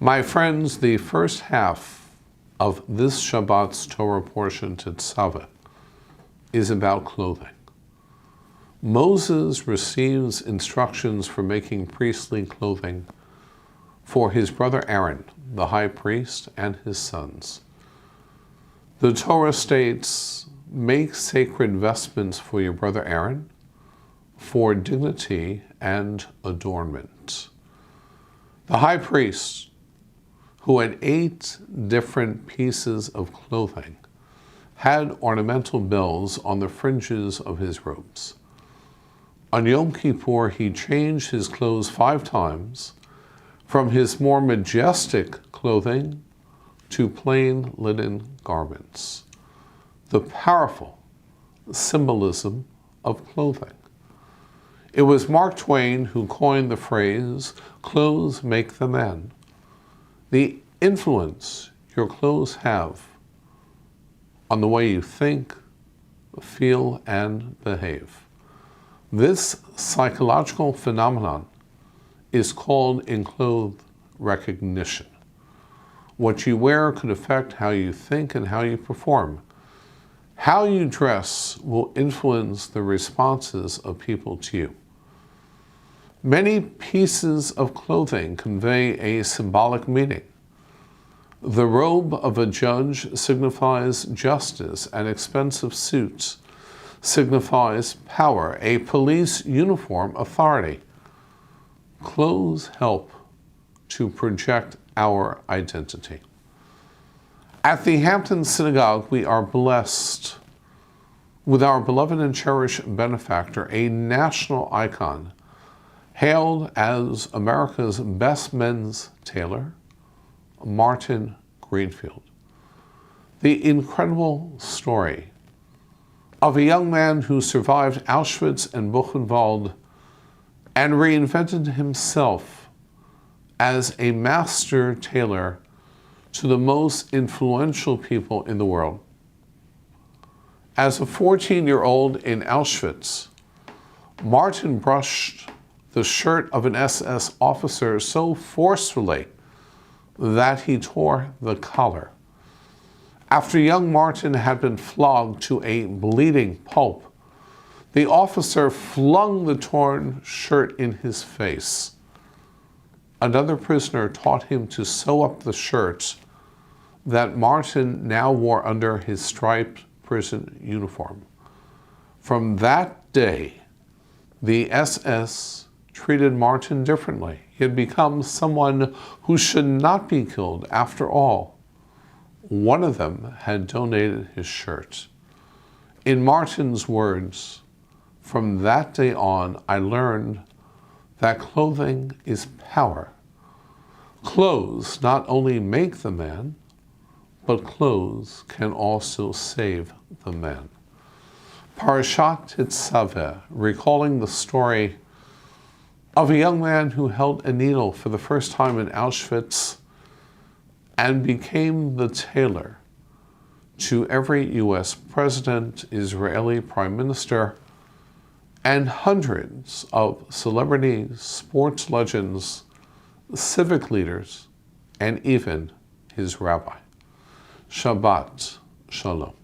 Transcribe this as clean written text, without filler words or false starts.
My friends, the first half of this Shabbat's Torah portion, Tetzaveh, is about clothing. Moses receives instructions for making priestly clothing for his brother Aaron, the high priest, and his sons. The Torah states, "Make sacred vestments for your brother Aaron, for dignity and adornment." The high priest, who had 8 different pieces of clothing, had ornamental bells on the fringes of his robes. On Yom Kippur, he changed his clothes 5 times, from his more majestic clothing to plain linen garments. The powerful symbolism of clothing. It was Mark Twain who coined the phrase, "Clothes make the man." The influence your clothes have on the way you think, feel, and behave. This psychological phenomenon is called in clothes recognition. What you wear could affect how you think and how you perform. How you dress will influence the responses of people to you. Many pieces of clothing convey a symbolic meaning. The robe of a judge signifies justice. An expensive suit signifies power. A police uniform, authority. Clothes help to project our identity. At the Hampton Synagogue, we are blessed with our beloved and cherished benefactor, a national icon, hailed as America's best men's tailor, Martin Greenfield. The incredible story of a young man who survived Auschwitz and Buchenwald and reinvented himself as a master tailor to the most influential people in the world. As a 14-year-old in Auschwitz, Martin brushed the shirt of an SS officer so forcefully that he tore the collar. After young Martin had been flogged to a bleeding pulp, the officer flung the torn shirt in his face. Another prisoner taught him to sew up the shirt that Martin now wore under his striped prison uniform. From that day, the SS treated Martin differently. He had become someone who should not be killed. After all, one of them had donated his shirt. In Martin's words, "From that day on, I learned that clothing is power. Clothes not only make the man, but clothes can also save the man." Parashat Tetzaveh, recalling the story of a young man who held a needle for the first time in Auschwitz and became the tailor to every U.S. president, Israeli prime minister, and hundreds of celebrities, sports legends, civic leaders, and even his rabbi. Shabbat Shalom.